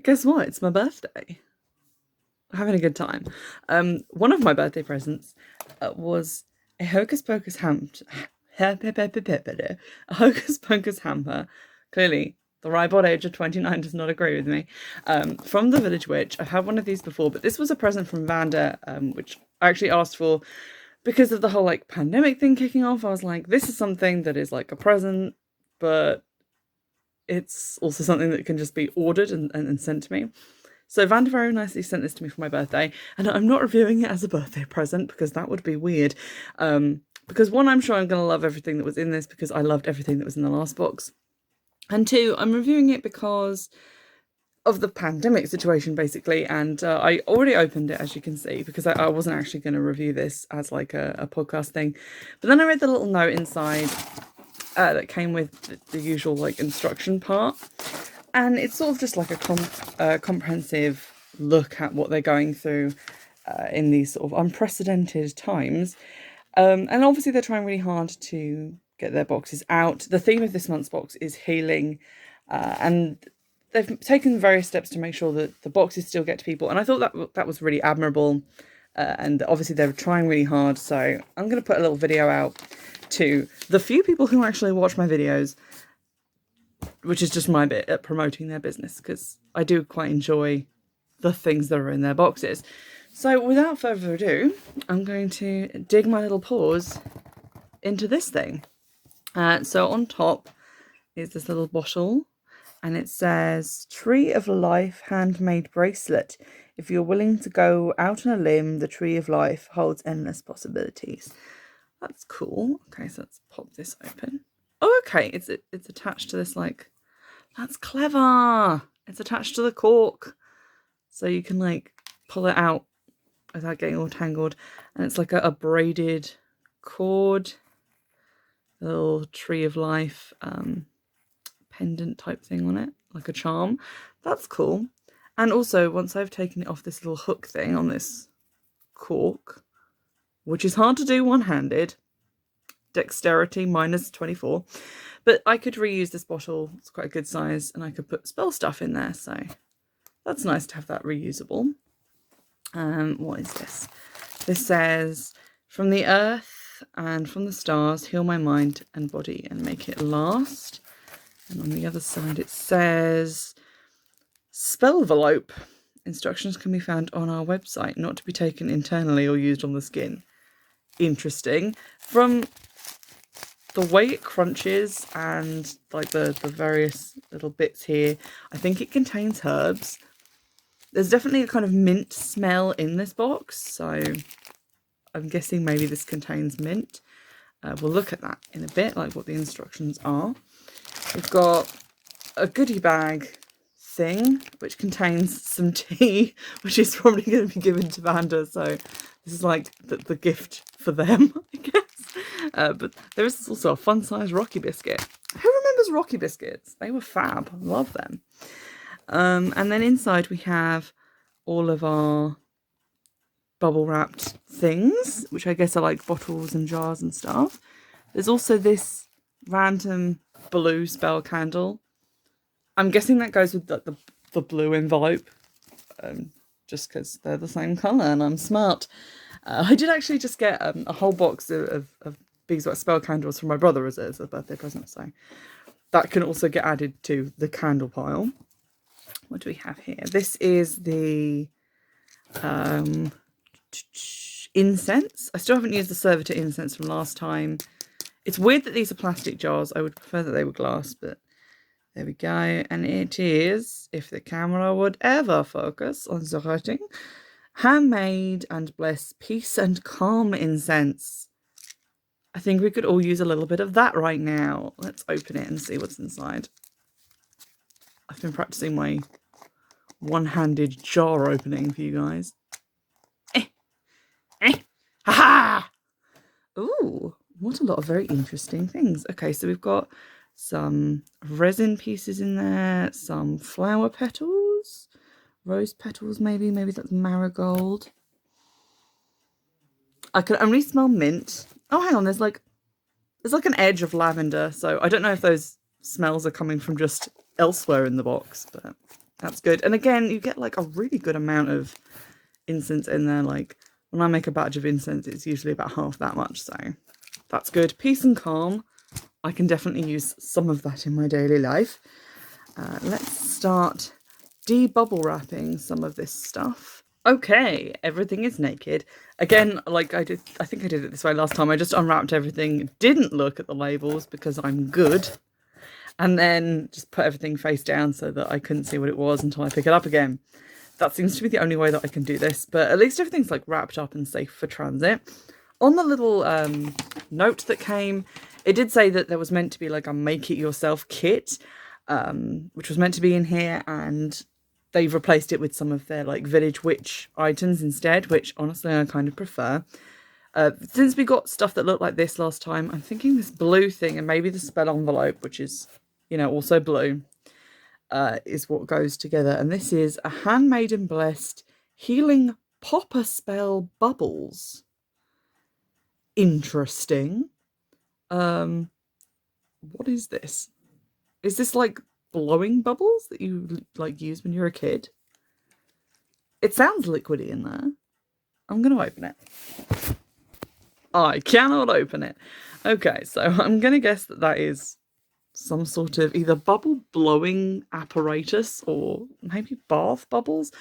guess what? It's my birthday. I'm having a good time. One of my birthday presents was a Hocus Pocus hamper. A Hocus Pocus hamper. Clearly, the ripe age of 29 does not agree with me. From the Village Witch. I've had one of these before, but this was a present from Vanda, which I actually asked for because of the whole like pandemic thing kicking off. I was like, this is something that is like a present, but it's also something that can just be ordered and sent to me. So Vanda very nicely sent this to me for my birthday, and I'm not reviewing it as a birthday present because that would be weird. Because one, I'm sure I'm going to love everything that was in this because I loved everything that was in the last box. And two, I'm reviewing it because of the pandemic situation, basically. And I already opened it, as you can see, because I wasn't actually going to review this as like a podcast thing. But then I read the little note inside that came with the usual like instruction part. And it's sort of just like a comprehensive look at what they're going through in these sort of unprecedented times. And obviously they're trying really hard to get their boxes out. The theme of this month's box is healing. And they've taken various steps to make sure that the boxes still get to people. And I thought that was really admirable. And obviously they're trying really hard. So I'm going to put a little video out to the few people who actually watch my videos, which is just my bit at promoting their business, because I do quite enjoy the things that are in their boxes. So without further ado, I'm going to dig my little paws into this thing. So on top is this little bottle, and it says Tree of Life handmade bracelet. If you're willing to go out on a limb, the Tree of Life holds endless possibilities. That's cool. Okay, so let's pop this open. Oh, okay, it's attached to this, like, that's clever. It's attached to the cork, so you can like pull it out without getting all tangled. And it's like a braided cord, a little Tree of Life pendant type thing on it, like a charm. That's cool. And also, once I've taken it off this little hook thing on this cork, which is hard to do one-handed, dexterity minus 24, but I could reuse this bottle. It's quite a good size, and I could put spell stuff in there, so that's nice to have that reusable. What is this? This says, from the earth and from the stars, heal my mind and body and make it last. And on the other side it says, spellvelope. Instructions can be found on our website, not to be taken internally or used on the skin. Interesting. From the way it crunches and like the various little bits here, I think it contains herbs. There's definitely a kind of mint smell in this box, so I'm guessing maybe this contains mint. We'll look at that in a bit, like what the instructions are. We've got a goodie bag thing, which contains some tea, which is probably going to be given to Vanda, so this is like the gift for them, I guess. But there is also a fun-sized Rocky biscuit. Who remembers Rocky biscuits? They were fab. I love them. And then inside we have all of our bubble-wrapped things, which I guess are like bottles and jars and stuff. There's also this random blue spell candle. I'm guessing that goes with the blue envelope, just because they're the same colour and I'm smart. I did actually just get a whole box of beeswax spell candles from my brother as a birthday present, so that can also get added to the candle pile. What do we have here? This is the incense. I still haven't used the servitor incense from last time. It's weird that these are plastic jars. I would prefer that they were glass, but there we go. And it is, if the camera would ever focus on the writing, handmade and blessed peace and calm incense. I think we could all use a little bit of that right now. Let's open it and see what's inside. I've been practicing my one-handed jar opening for you guys. Ha-ha! Ooh, what a lot of very interesting things. Okay, so we've got some resin pieces in there, some flower petals, rose petals maybe that's marigold. I can only smell mint. Oh, hang on, there's like an edge of lavender, so I don't know if those smells are coming from just elsewhere in the box, but That's good. And again, you get like a really good amount of incense in there. Like when I make a batch of incense, it's usually about half that much. So that's good. Peace and calm. I can definitely use some of that in my daily life. Let's start de-bubble wrapping some of this stuff. Okay, everything is naked. Again, like I think I did it this way last time. I just unwrapped everything, didn't look at the labels because I'm good. And then just put everything face down so that I couldn't see what it was until I pick it up again. That seems to be the only way that I can do this, but at least everything's like wrapped up and safe for transit. On the little note that came, it did say that there was meant to be like a make-it-yourself kit, which was meant to be in here, and they've replaced it with some of their like Village Witch items instead, which honestly I kind of prefer. Since we got stuff that looked like this last time, I'm thinking this blue thing and maybe the spell envelope, which is, you know, also blue, is what goes together. And this is a handmade and blessed healing popper spell bubbles. Interesting. What is this? Is this like blowing bubbles that you like use when you're a kid? It sounds liquidy in there. I'm going to open it. I cannot open it. Okay, so I'm going to guess that that is some sort of either bubble blowing apparatus or maybe bath bubbles.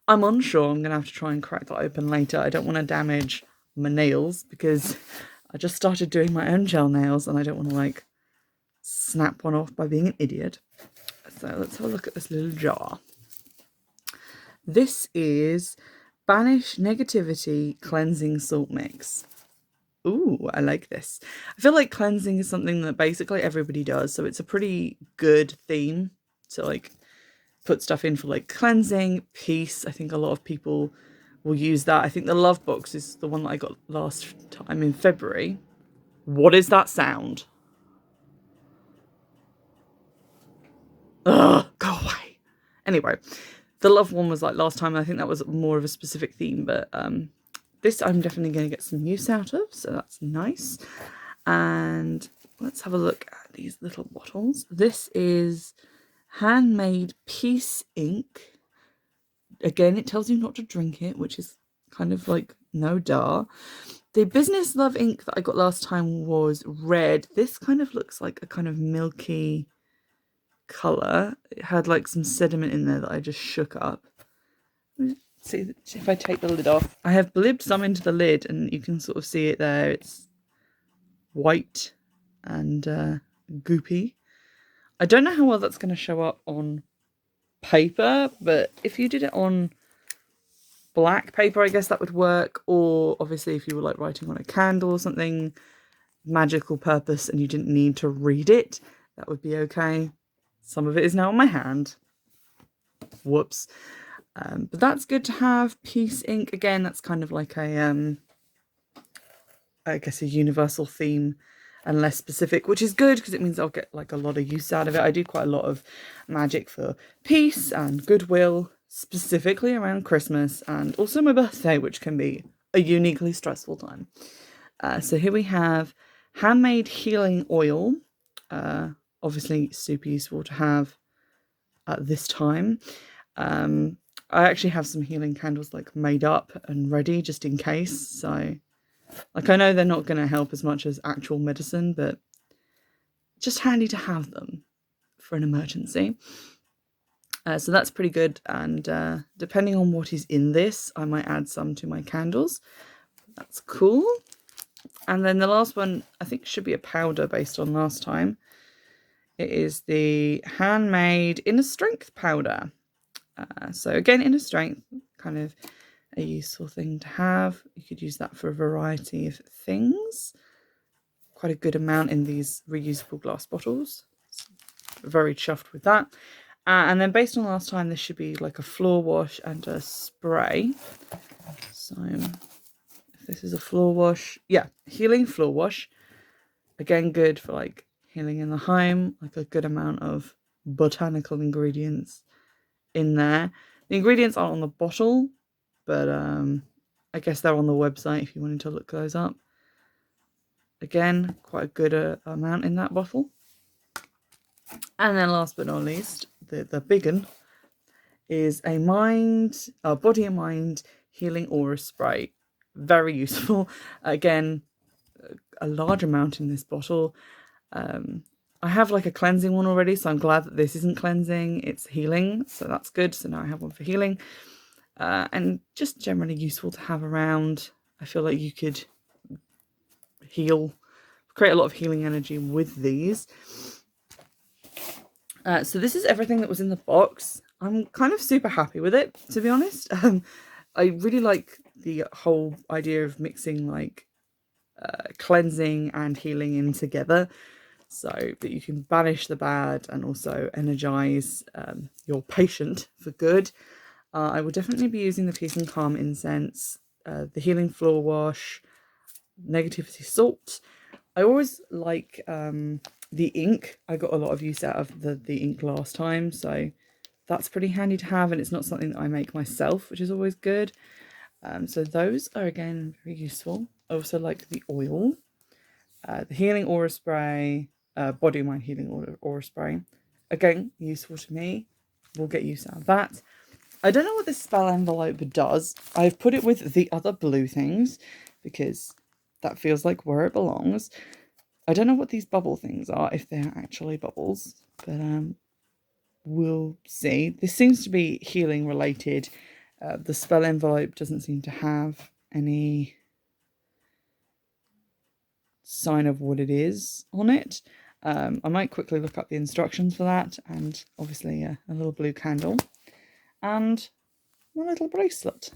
I'm unsure. I'm going to have to try and crack that open later. I don't want to damage my nails because I just started doing my own gel nails and I don't want to like snap one off by being an idiot. So let's have a look at this little jar. This is Banish Negativity Cleansing Salt Mix. Ooh, I like this. I feel like cleansing is something that basically everybody does, so it's a pretty good theme to like put stuff in for like cleansing, peace. I think a lot of people will use that. I think the love box is the one that I got last time in February. What is that sound? Ugh, go away. Anyway, the love one was like last time. I think that was more of a specific theme, but this I'm definitely going to get some use out of, so that's nice. And let's have a look at these little bottles. This is handmade peace ink. Again, it tells you not to drink it, which is kind of like no duh. The business love ink that I got last time was red. This kind of looks like a kind of milky colour. It had like some sediment in there that I just shook up. See if I take the lid off. I have blibbed some into the lid and you can sort of see it there. It's white and goopy. I don't know how well that's going to show up on paper, but if you did it on black paper, I guess that would work. Or obviously if you were like writing on a candle or something, magical purpose, and you didn't need to read it, that would be okay. Some of it is now on my hand. Whoops. But that's good to have. Peace ink, again, that's kind of like a, I guess a universal theme and less specific, which is good because it means I'll get like a lot of use out of it. I do quite a lot of magic for peace and goodwill, specifically around Christmas and also my birthday, which can be a uniquely stressful time. So here we have handmade healing oil. Obviously super useful to have at this time. I actually have some healing candles like made up and ready just in case. So like I know they're not going to help as much as actual medicine, but just handy to have them for an emergency. So that's pretty good. And depending on what is in this, I might add some to my candles. That's cool. And then the last one, I think should be a powder based on last time. It is the handmade Inner Strength powder. So again, Inner Strength, kind of a useful thing to have. You could use that for a variety of things. Quite a good amount in these reusable glass bottles. Very chuffed with that. And then based on last time, this should be like a floor wash and a spray. So if this is a floor wash, yeah, healing floor wash. Again, good for like healing in the home, like a good amount of botanical ingredients in there. The ingredients aren't on the bottle, but I guess they're on the website if you wanted to look those up. Again, quite a good amount in that bottle. And then last but not least, the big one is a body and mind healing aura spray. Very useful. Again, a large amount in this bottle. I have like a cleansing one already, so I'm glad that this isn't cleansing, it's healing, so that's good. So now I have one for healing, and just generally useful to have around. I feel like you could create a lot of healing energy with these. So this is everything that was in the box. I'm kind of super happy with it, to be honest. I really like the whole idea of mixing like cleansing and healing in together, so that you can banish the bad and also energize your patient for good. I will definitely be using the Peace and Calm incense, the healing floor wash, negativity salt. I always like the ink. I got a lot of use out of the ink last time, so that's pretty handy to have, and it's not something that I make myself, which is always good. So those are again very useful. I also like the oil, the healing aura spray, body mind healing aura spray. Again, useful to me. We'll get use out of that. I don't know what this spell envelope does. I've put it with the other blue things because that feels like where it belongs. I don't know what these bubble things are, if they're actually bubbles, but we'll see. This seems to be healing related. The spell envelope doesn't seem to have any sign of what it is on it. I might quickly look up the instructions for that, and obviously a little blue candle and one little bracelet.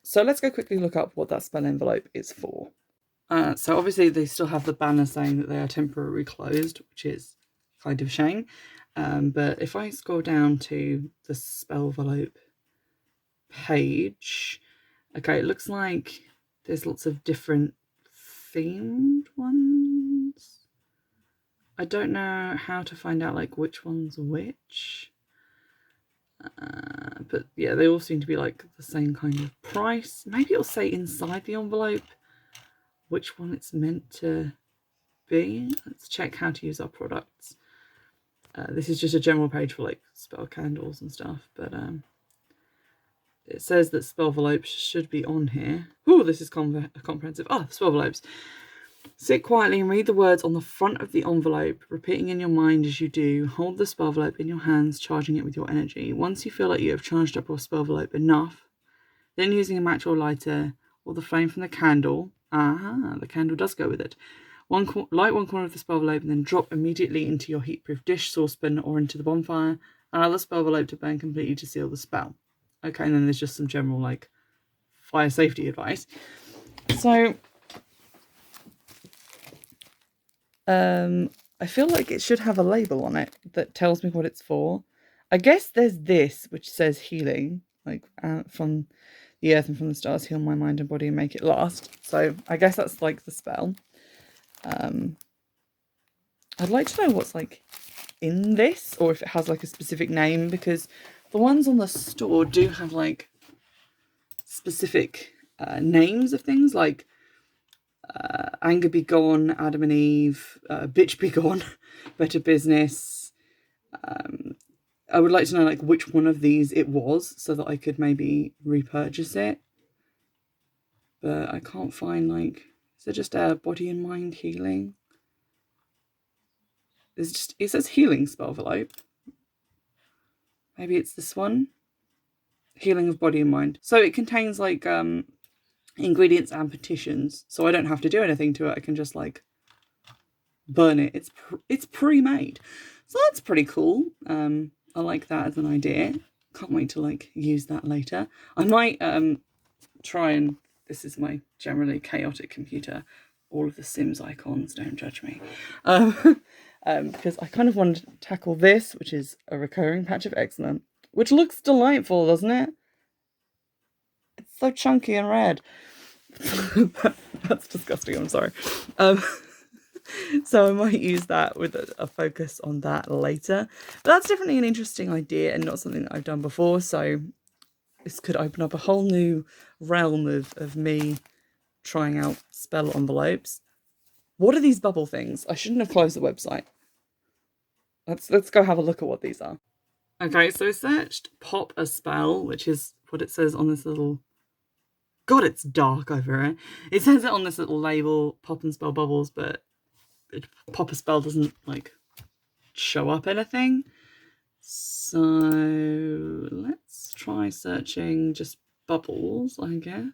So let's go quickly look up what that spell envelope is for. So obviously they still have the banner saying that they are temporarily closed, which is kind of a shame. But if I scroll down to the spell envelope page, okay, it looks like there's lots of different themed ones. I don't know how to find out like which one's which. But yeah, they all seem to be like the same kind of price. Maybe it'll say inside the envelope which one it's meant to be. Let's check how to use our products. This is just a general page for like spell candles and stuff, but it says that spell envelopes should be on here. Oh, this is comprehensive. Oh, spell envelopes. Sit quietly and read the words on the front of the envelope, repeating in your mind as you do. Hold the spell envelope in your hands, charging it with your energy. Once you feel like you have charged up your spell envelope enough, then using a match or lighter or the flame from the candle, the candle does go with it, light one corner of the spell envelope and then drop immediately into your heatproof dish, saucepan, or into the bonfire. Allow the spell envelope to burn completely to seal the spell. Okay, and then there's just some general like fire safety advice. So I feel like it should have a label on it that tells me what it's for. I guess there's this, which says healing, like from the earth and from the stars, heal my mind and body and make it last. So I guess that's like the spell. I'd like to know what's like in this, or if it has like a specific name, because the ones on the store do have like specific names of things, like Anger Be Gone, Adam and Eve, Bitch Be Gone, Better Business. I would like to know like which one of these it was, so that I could maybe repurchase it. But I can't find like, is it just a body and mind healing? It says healing spell envelope. Maybe it's this one. Healing of body and mind. So it contains like ingredients and petitions, so I don't have to do anything to it. I can just like burn it. It's pre-made, so that's pretty cool. I like that as an idea. Can't wait to like use that later. I might try and, this is my generally chaotic computer, all of the Sims icons, don't judge me, because I kind of want to tackle this, which is a recurring patch of eczema, which looks delightful, doesn't it? It's so chunky and red. That's disgusting, I'm sorry. So I might use that with a focus on that later. But that's definitely an interesting idea and not something that I've done before. So this could open up a whole new realm of me trying out spell envelopes. What are these bubble things? I shouldn't have closed the website. Let's go have a look at what these are. Okay, so I searched pop a spell, which is what it says on this little... God, it's dark over here. It says it on this little label, pop and spell bubbles, but pop a spell doesn't, like, show up anything. So let's try searching just bubbles, I guess.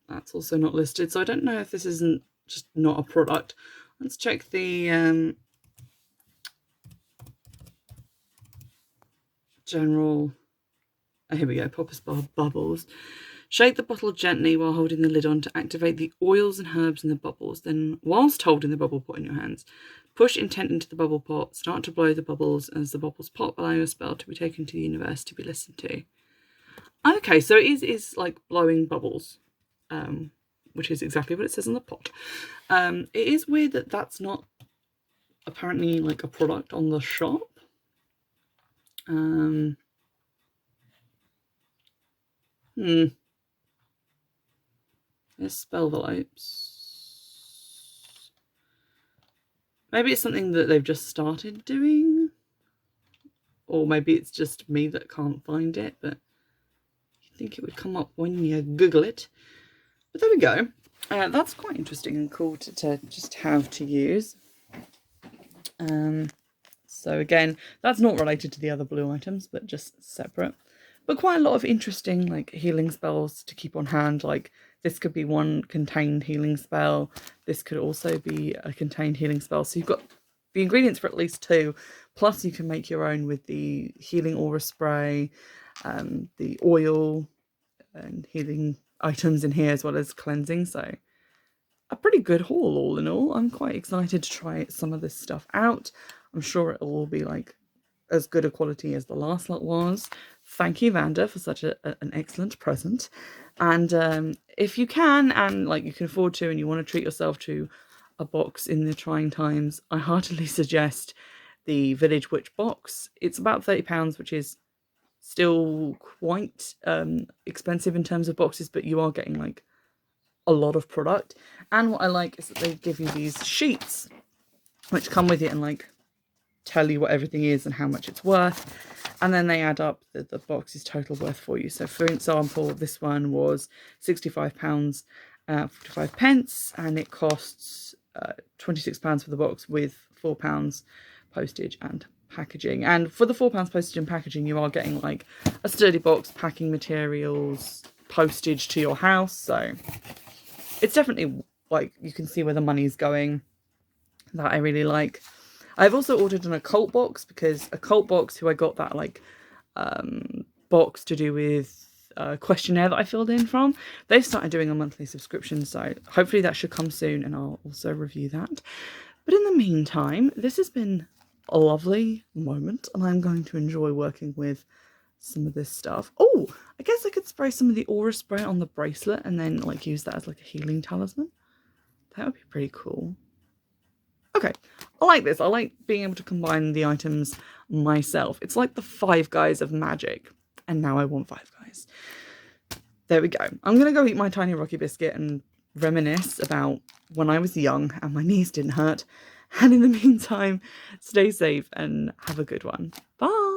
That's also not listed, so I don't know if this isn't just not a product. Let's check the general... Oh, here we go, pop a spell bubbles. Shake the bottle gently while holding the lid on to activate the oils and herbs in the bubbles. Then, whilst holding the bubble pot in your hands, push intent into the bubble pot. Start to blow the bubbles. As the bubbles pop, allow your spell to be taken to the universe to be listened to. Okay, so it is like blowing bubbles, which is exactly what it says on the pot. It is weird that that's not apparently like a product on the shop. There's spell envelopes. Maybe it's something that they've just started doing. Or maybe it's just me that can't find it, but you'd think it would come up when you Google it. But there we go. That's quite interesting and cool to just have to use. So again, that's not related to the other blue items, but just separate. But quite a lot of interesting like healing spells to keep on hand. Like this could be one contained healing spell. This could also be a contained healing spell. So you've got the ingredients for at least 2. Plus you can make your own with the healing aura spray, the oil and healing items in here, as well as cleansing. So a pretty good haul all in all. I'm quite excited to try some of this stuff out. I'm sure it will all be like as good a quality as the last lot was. Thank you, Vanda, for such an excellent present. And if you can, and like you can afford to, and you want to treat yourself to a box in the trying times, I heartily suggest the Village Witch box. It's about £30, which is still quite expensive in terms of boxes, but you are getting like a lot of product. And what I like is that they give you these sheets which come with it and like tell you what everything is and how much it's worth, and then they add up the box's total worth for you. So for example, this one was £65 45 pence, and it costs £26 for the box with £4 postage and packaging. And for the £4 postage and packaging, you are getting like a sturdy box, packing materials, postage to your house. So it's definitely like you can see where the money's going. That I really like. I've also ordered an occult box, because occult box, who I got that like box to do with a questionnaire that I filled in from, they've started doing a monthly subscription, so hopefully that should come soon and I'll also review that. But in the meantime, this has been a lovely moment and I'm going to enjoy working with some of this stuff. Oh, I guess I could spray some of the aura spray on the bracelet and then like use that as like a healing talisman. That would be pretty cool. Okay, I like this. I like being able to combine the items myself. It's like the Five Guys of magic. And now I want Five Guys. There we go. I'm going to go eat my tiny Rocky biscuit and reminisce about when I was young and my knees didn't hurt. And in the meantime, stay safe and have a good one. Bye!